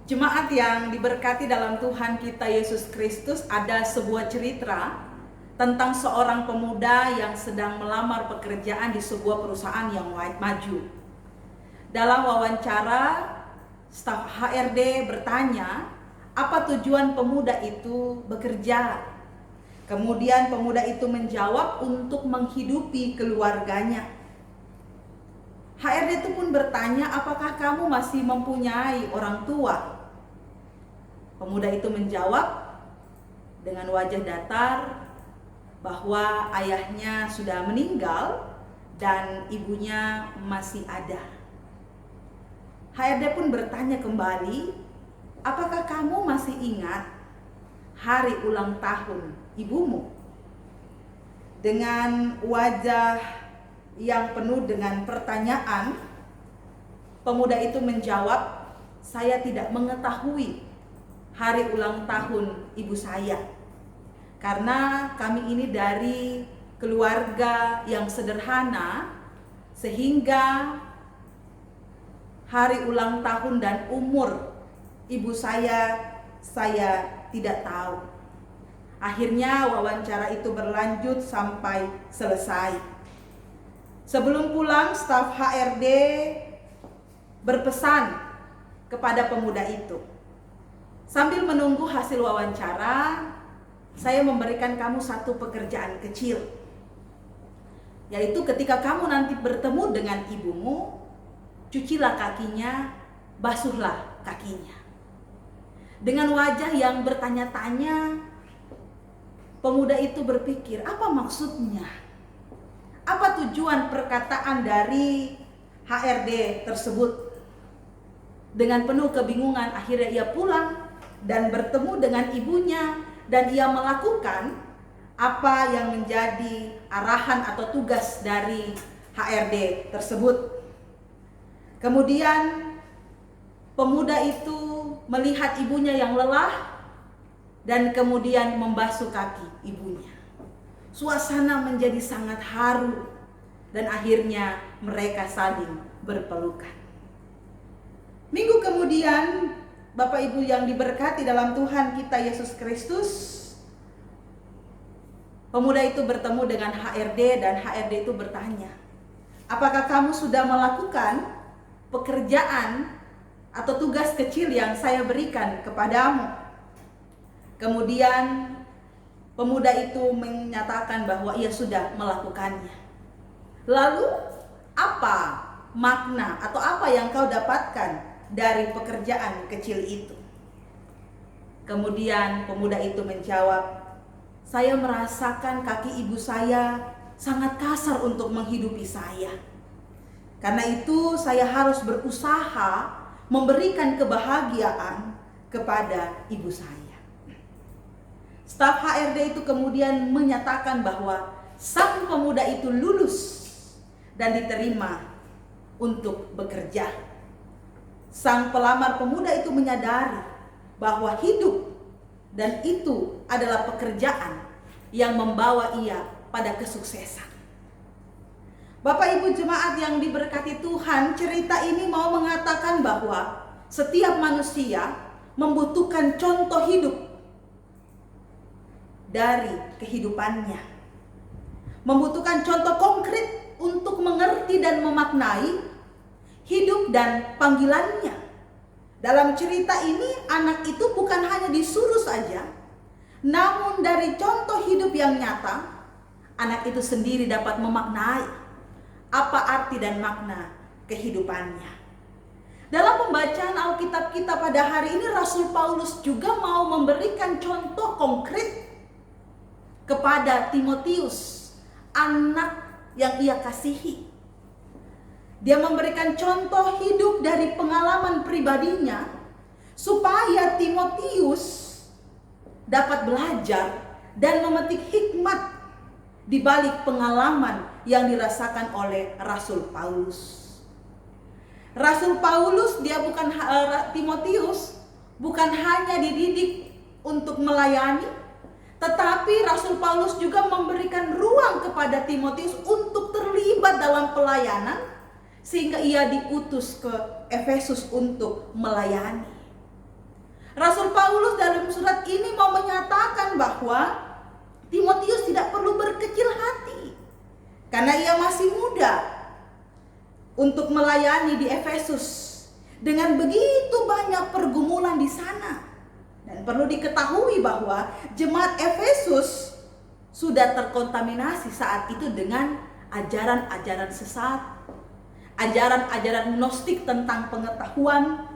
Jemaat yang diberkati dalam Tuhan kita Yesus Kristus, ada sebuah cerita tentang seorang pemuda yang sedang melamar pekerjaan di sebuah perusahaan yang maju. Dalam wawancara, staf HRD bertanya, apa tujuan pemuda itu bekerja? Kemudian pemuda itu menjawab, untuk menghidupi keluarganya. HRD itu pun bertanya, apakah kamu masih mempunyai orang tua? Pemuda itu menjawab dengan wajah datar bahwa ayahnya sudah meninggal dan ibunya masih ada. HRD pun bertanya kembali, apakah kamu masih ingat hari ulang tahun ibumu? Dengan wajah yang penuh dengan pertanyaan, pemuda itu menjawab, saya tidak mengetahui hari ulang tahun ibu saya, karena kami ini dari keluarga yang sederhana, sehingga hari ulang tahun dan umur ibu saya tidak tahu. Akhirnya wawancara itu berlanjut sampai selesai. Sebelum pulang, staf HRD berpesan kepada pemuda itu, sambil menunggu hasil wawancara, saya memberikan kamu satu pekerjaan kecil, yaitu ketika kamu nanti bertemu dengan ibumu, cucilah kakinya, basuhlah kakinya. Dengan wajah yang bertanya-tanya, pemuda itu berpikir, apa maksudnya? Apa tujuan perkataan dari HRD tersebut? Dengan penuh kebingungan, akhirnya ia pulang dan bertemu dengan ibunya, dan ia melakukan apa yang menjadi arahan atau tugas dari HRD tersebut. Kemudian pemuda itu melihat ibunya yang lelah dan kemudian membasuh kaki ibunya. Suasana menjadi sangat haru dan akhirnya mereka saling berpelukan. Minggu kemudian, Bapak Ibu yang diberkati dalam Tuhan kita Yesus Kristus, pemuda itu bertemu dengan HRD dan HRD itu bertanya, apakah kamu sudah melakukan pekerjaan atau tugas kecil yang saya berikan kepadamu? Kemudian pemuda itu menyatakan bahwa ia sudah melakukannya. Lalu apa makna atau apa yang kau dapatkan dari pekerjaan kecil itu? Kemudian pemuda itu menjawab, saya merasakan kaki ibu saya sangat kasar untuk menghidupi saya. Karena itu saya harus berusaha memberikan kebahagiaan kepada ibu saya. Staf HRD itu kemudian menyatakan bahwa sang pemuda itu lulus dan diterima untuk bekerja. Sang pelamar pemuda itu menyadari bahwa hidup dan itu adalah pekerjaan yang membawa ia pada kesuksesan. Bapak Ibu jemaat yang diberkati Tuhan, cerita ini mau mengatakan bahwa setiap manusia membutuhkan contoh hidup dari kehidupannya, membutuhkan contoh konkret untuk mengerti dan memaknai hidup dan panggilannya. Dalam cerita ini, anak itu bukan hanya disuruh saja, namun dari contoh hidup yang nyata, anak itu sendiri dapat memaknai apa arti dan makna kehidupannya. Dalam pembacaan Alkitab kita pada hari ini, Rasul Paulus juga mau memberikan contoh konkret kepada Timotius, anak yang ia kasihi. Dia memberikan contoh hidup dari pengalaman pribadinya supaya Timotius dapat belajar dan memetik hikmat di balik pengalaman yang dirasakan oleh Rasul Paulus. Rasul Paulus, Timotius bukan hanya dididik untuk melayani, tetapi Rasul Paulus juga memberikan ruang kepada Timotius untuk terlibat dalam pelayanan, sehingga ia diutus ke Efesus untuk melayani. Rasul Paulus dalam surat ini mau menyatakan bahwa Timotius tidak perlu berkecil hati karena ia masih muda untuk melayani di Efesus dengan begitu banyak pergumulan di sana. Dan perlu diketahui bahwa jemaat Efesus sudah terkontaminasi saat itu dengan ajaran-ajaran sesat, ajaran-ajaran gnostik tentang pengetahuan.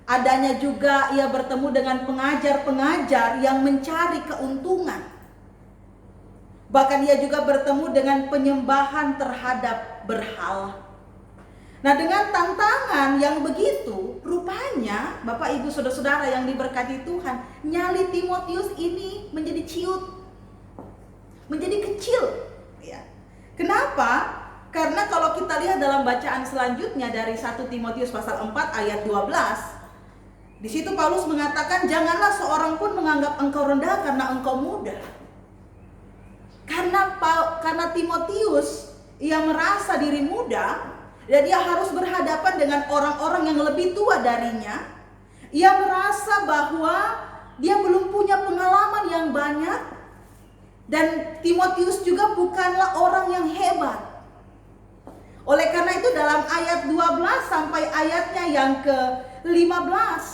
Adanya juga ia bertemu dengan pengajar-pengajar yang mencari keuntungan. Bahkan ia juga bertemu dengan penyembahan terhadap berhala. Nah, dengan tantangan yang begitu, rupanya Bapak Ibu Saudara-saudara yang diberkati Tuhan, nyali Timotius ini menjadi ciut, menjadi kecil, ya. Kenapa? Karena kalau kita lihat dalam bacaan selanjutnya dari 1 Timotius pasal 4 ayat 12, di situ Paulus mengatakan, janganlah seorang pun menganggap engkau rendah karena engkau muda. Karena Timotius, ia merasa diri muda, dan dia harus berhadapan dengan orang-orang yang lebih tua darinya. Ia merasa bahwa dia belum punya pengalaman yang banyak. Dan Timotius juga bukanlah orang yang hebat. Oleh karena itu dalam ayat 12 sampai ayatnya yang ke-15,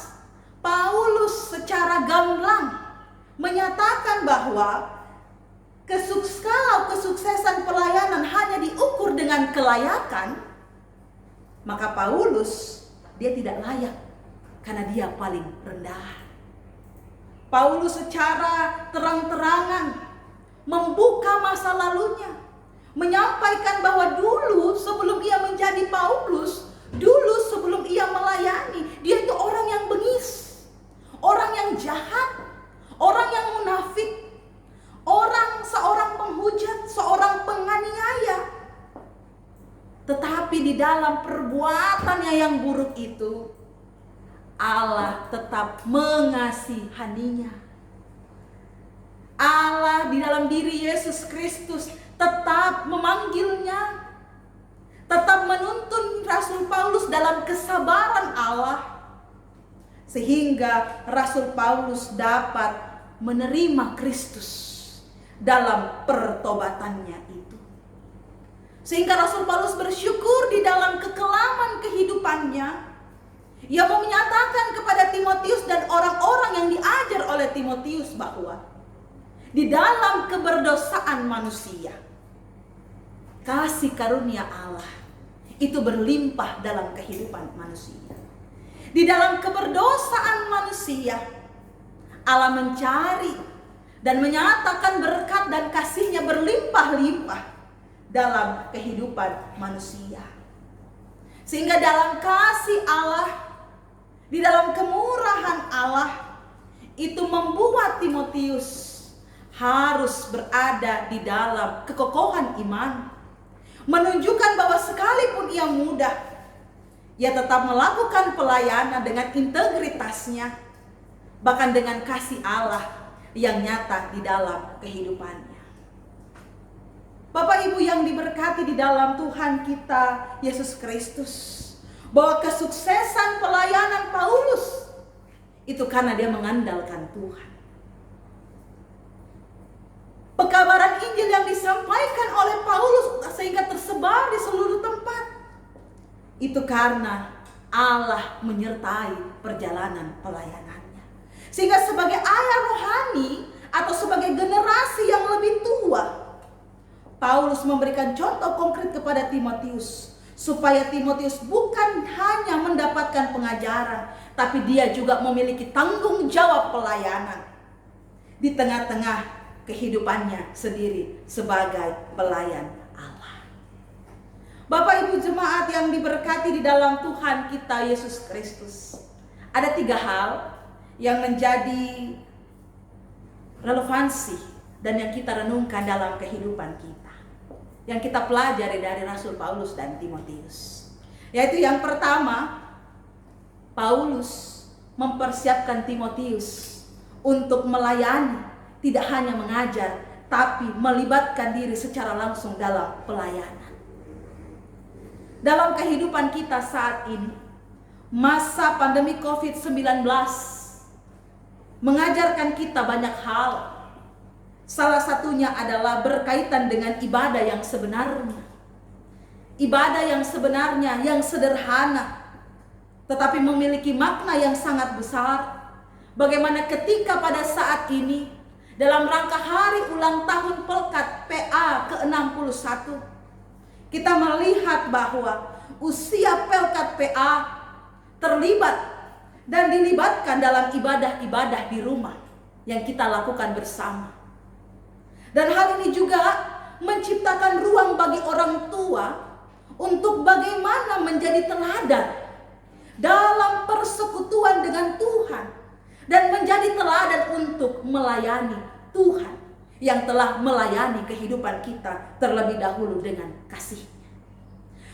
Paulus secara gamblang menyatakan bahwa kalau kesuksesan pelayanan hanya diukur dengan kelayakan, maka Paulus dia tidak layak karena dia paling rendah. Paulus secara terang-terangan membuka masa lalunya, menyampaikan bahwa dulu sebelum ia menjadi Paulus, dulu sebelum ia melayani, dia itu orang yang bengis, orang yang jahat, orang yang munafik, seorang penghujat, seorang penganiaya. Tetapi di dalam perbuatannya yang buruk itu, Allah tetap mengasihaninya. Allah di dalam diri Yesus Kristus tetap memanggilnya, tetap menuntun Rasul Paulus dalam kesabaran Allah, sehingga Rasul Paulus dapat menerima Kristus dalam pertobatannya itu. Sehingga Rasul Paulus bersyukur di dalam kekelaman kehidupannya, ia mau menyatakan kepada Timotius dan orang-orang yang diajar oleh Timotius bahwa di dalam keberdosaan manusia, kasih karunia Allah itu berlimpah dalam kehidupan manusia. Di dalam keberdosaan manusia, Allah mencari dan menyatakan berkat dan kasih-Nya berlimpah-limpah dalam kehidupan manusia. Sehingga dalam kasih Allah, di dalam kemurahan Allah, itu membuat Timotius harus berada di dalam kekokohan iman, menunjukkan bahwa sekalipun ia muda, ia tetap melakukan pelayanan dengan integritasnya, bahkan dengan kasih Allah yang nyata di dalam kehidupannya. Bapak Ibu yang diberkati di dalam Tuhan kita Yesus Kristus, bahwa kesuksesan pelayanan Paulus itu karena dia mengandalkan Tuhan. Pekabaran Injil yang disampaikan oleh Paulus sehingga tersebar di seluruh tempat, itu karena Allah menyertai perjalanan pelayanannya. Sehingga sebagai ayah rohani atau sebagai generasi yang lebih tua, Paulus memberikan contoh konkret kepada Timotius, supaya Timotius bukan hanya mendapatkan pengajaran, tapi dia juga memiliki tanggung jawab pelayanan di tengah-tengah kehidupannya sendiri sebagai pelayan Allah. Bapak Ibu jemaat yang diberkati di dalam Tuhan kita Yesus Kristus, ada 3 hal yang menjadi relevansi dan yang kita renungkan dalam kehidupan kita, yang kita pelajari dari Rasul Paulus dan Timotius. Yaitu yang pertama, Paulus mempersiapkan Timotius untuk melayani, tidak hanya mengajar, tapi melibatkan diri secara langsung dalam pelayanan. Dalam kehidupan kita saat ini, masa pandemi COVID-19 mengajarkan kita banyak hal. Salah satunya adalah berkaitan dengan ibadah yang sebenarnya. Ibadah yang sebenarnya, yang sederhana, tetapi memiliki makna yang sangat besar. Bagaimana ketika pada saat ini, dalam rangka hari ulang tahun Pelkat PA ke-61, kita melihat bahwa usia Pelkat PA terlibat dan dilibatkan dalam ibadah-ibadah di rumah yang kita lakukan bersama. Dan hal ini juga menciptakan ruang bagi orang tua untuk bagaimana menjadi teladan dalam persekutuan dengan Tuhan dan menjadi teladan untuk melayani Tuhan yang telah melayani kehidupan kita terlebih dahulu dengan kasih.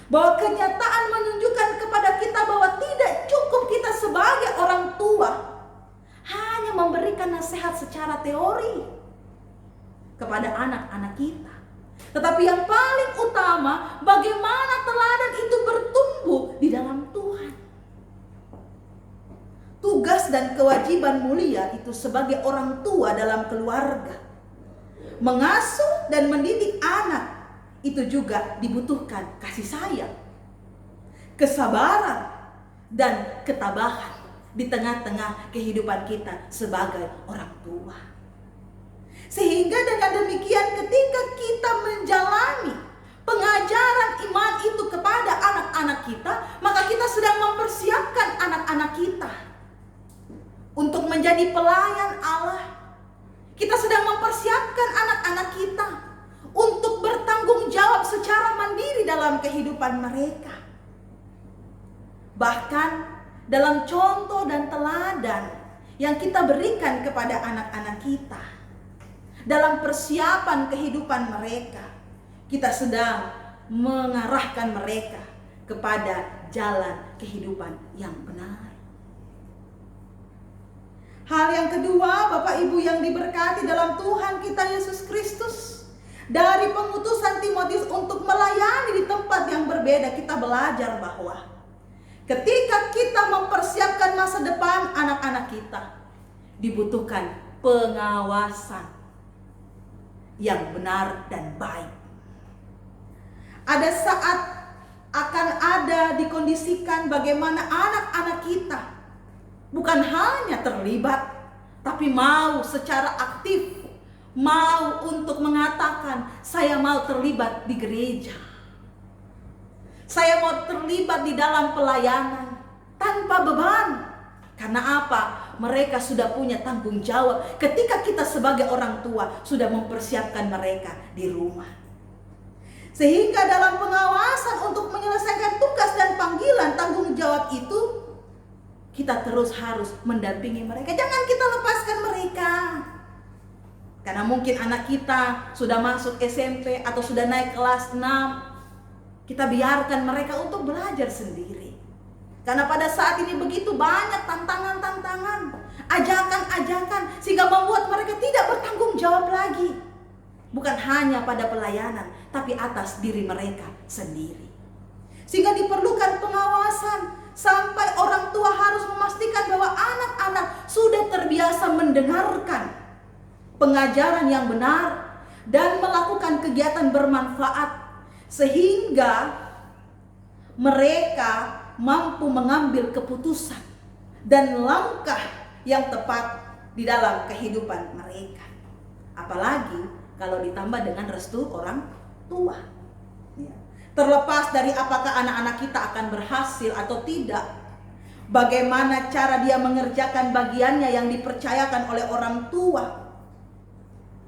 Bahwa kenyataan menunjukkan kepada kita bahwa tidak cukup kita sebagai orang tua hanya memberikan nasihat secara teori kepada anak-anak kita. Tetapi yang paling utama, bagaimana teladan itu bertumbuh di dalam Tuhan. Tugas dan kewajiban mulia itu sebagai orang tua dalam keluarga. Mengasuh dan mendidik anak itu juga dibutuhkan kasih sayang, kesabaran, dan ketabahan di tengah-tengah kehidupan kita sebagai orang tua. Sehingga dengan demikian ketika kita menjalani pengajaran iman itu kepada anak-anak kita, maka kita sedang mempersiapkan anak-anak kita untuk menjadi pelayan Allah. Kita sedang mempersiapkan anak-anak kita untuk bertanggung jawab secara mandiri dalam kehidupan mereka. Bahkan dalam contoh dan teladan yang kita berikan kepada anak-anak kita, dalam persiapan kehidupan mereka, kita sedang mengarahkan mereka kepada jalan kehidupan yang benar. Hal yang kedua, Bapak Ibu yang diberkati dalam Tuhan kita Yesus Kristus, dari pengutusan Timotius untuk melayani di tempat yang berbeda, kita belajar bahwa ketika kita mempersiapkan masa depan anak-anak kita, dibutuhkan pengawasan yang benar dan baik. Ada saat akan ada dikondisikan bagaimana anak-anak kita bukan hanya terlibat, tapi mau secara aktif, mau untuk mengatakan, saya mau terlibat di gereja, saya mau terlibat di dalam pelayanan tanpa beban. Karena apa? Mereka sudah punya tanggung jawab ketika kita sebagai orang tua sudah mempersiapkan mereka di rumah. Sehingga dalam pengawasan untuk menyelesaikan tugas dan panggilan tanggung jawab itu, kita terus harus mendampingi mereka. Jangan kita lepaskan mereka. Karena mungkin anak kita sudah masuk SMP atau sudah naik kelas 6. Kita biarkan mereka untuk belajar sendiri. Karena pada saat ini begitu banyak tantangan-tantangan, ajakan-ajakan, sehingga membuat mereka tidak bertanggung jawab lagi. Bukan hanya pada pelayanan, tapi atas diri mereka sendiri. Sehingga diperlukan pengawasan, sampai orang tua harus memastikan bahwa anak-anak sudah terbiasa mendengarkan pengajaran yang benar dan melakukan kegiatan bermanfaat, sehingga mereka mampu mengambil keputusan dan langkah yang tepat di dalam kehidupan mereka. Apalagi kalau ditambah dengan restu orang tua. Terlepas dari apakah anak-anak kita akan berhasil atau tidak, bagaimana cara dia mengerjakan bagiannya yang dipercayakan oleh orang tua,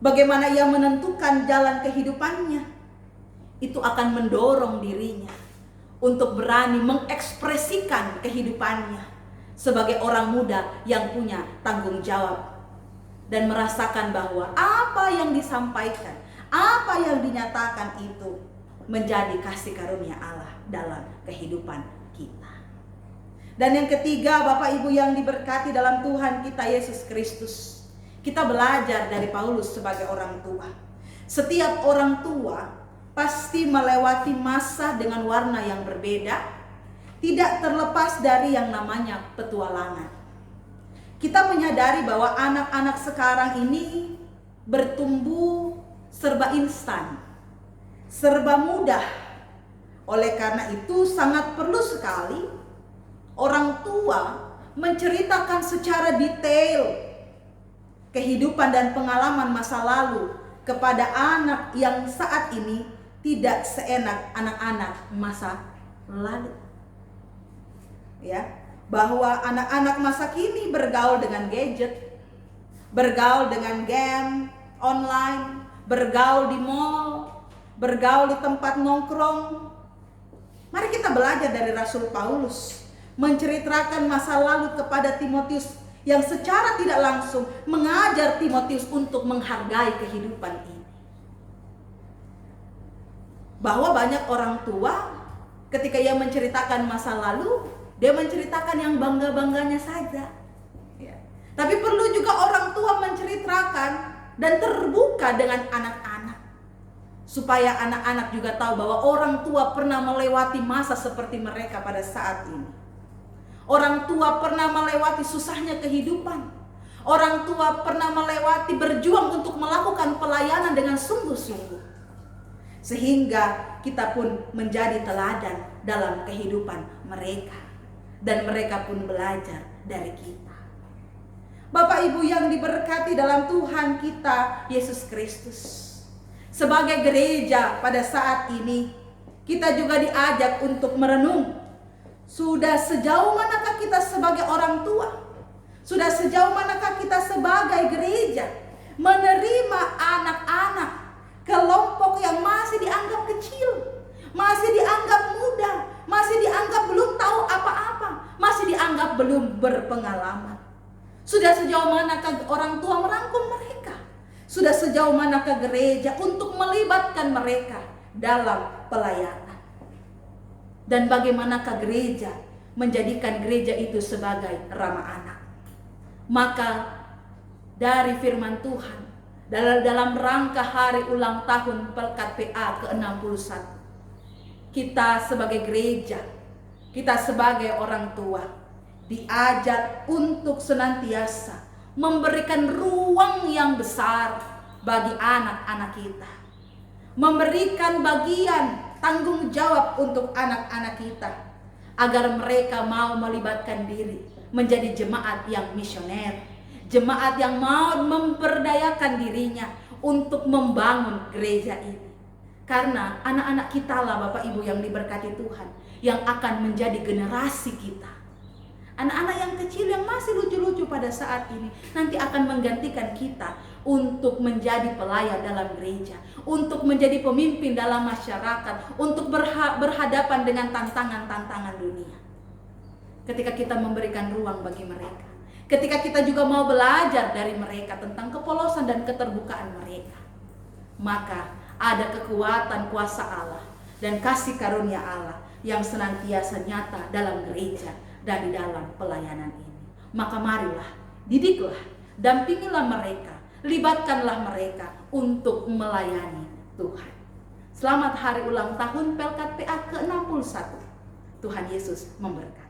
bagaimana ia menentukan jalan kehidupannya, itu akan mendorong dirinya untuk berani mengekspresikan kehidupannya sebagai orang muda yang punya tanggung jawab dan merasakan bahwa apa yang disampaikan, apa yang dinyatakan itu menjadi kasih karunia Allah dalam kehidupan kita. Dan yang ketiga, Bapak Ibu yang diberkati dalam Tuhan kita Yesus Kristus, kita belajar dari Paulus sebagai orang tua. Setiap orang tua pasti melewati masa dengan warna yang berbeda, tidak terlepas dari yang namanya petualangan. Kita menyadari bahwa anak-anak sekarang ini bertumbuh serba instan, serba mudah. Oleh karena itu sangat perlu sekali orang tua menceritakan secara detail kehidupan dan pengalaman masa lalu kepada anak yang saat ini tidak seenak anak-anak masa lalu. Ya, bahwa anak-anak masa kini bergaul dengan gadget, bergaul dengan game online, bergaul di mall, bergaul di tempat nongkrong. Mari kita belajar dari Rasul Paulus menceritakan masa lalu kepada Timotius yang secara tidak langsung mengajar Timotius untuk menghargai kehidupan ini. Bahwa banyak orang tua ketika ia menceritakan masa lalu, dia menceritakan yang bangga-bangganya saja. Ya. Tapi perlu juga orang tua menceritakan dan terbuka dengan anak-anak. Supaya anak-anak juga tahu bahwa orang tua pernah melewati masa seperti mereka pada saat ini. Orang tua pernah melewati susahnya kehidupan. Orang tua pernah melewati berjuang untuk melakukan pelayanan dengan sungguh-sungguh. Sehingga kita pun menjadi teladan dalam kehidupan mereka. Dan mereka pun belajar dari kita. Bapak Ibu yang diberkati dalam Tuhan kita Yesus Kristus. Sebagai gereja pada saat ini, kita juga diajak untuk merenung. Sudah sejauh manakah kita sebagai orang tua? Sudah sejauh manakah kita sebagai gereja menerima anak-anak, kelompok yang masih dianggap kecil, masih dianggap muda, masih dianggap belum tahu apa-apa, masih dianggap belum berpengalaman. Sudah sejauh manakah orang tua merangkum mereka? Sudah sejauh manakah gereja untuk melibatkan mereka dalam pelayanan? Dan bagaimanakah gereja menjadikan gereja itu sebagai ramah anak? Maka dari firman Tuhan, dalam rangka hari ulang tahun Pelkat PA ke-61, kita sebagai gereja, kita sebagai orang tua diajak untuk senantiasa memberikan ruang yang besar bagi anak-anak kita, memberikan bagian tanggung jawab untuk anak-anak kita agar mereka mau melibatkan diri menjadi jemaat yang misioner, jemaat yang mau memperdayakan dirinya untuk membangun gereja ini. Karena anak-anak kita lah Bapak Ibu yang diberkati Tuhan yang akan menjadi generasi kita. Anak-anak yang kecil yang masih lucu-lucu pada saat ini nanti akan menggantikan kita untuk menjadi pelayan dalam gereja, untuk menjadi pemimpin dalam masyarakat, untuk berhadapan dengan tantangan-tantangan dunia. Ketika kita memberikan ruang bagi mereka, ketika kita juga mau belajar dari mereka tentang kepolosan dan keterbukaan mereka, maka ada kekuatan kuasa Allah dan kasih karunia Allah yang senantiasa nyata dalam gereja dan di dalam pelayanan ini. Maka marilah, didiklah, dampingilah mereka, libatkanlah mereka untuk melayani Tuhan. Selamat hari ulang tahun Pelkat PA ke-61. Tuhan Yesus memberkati.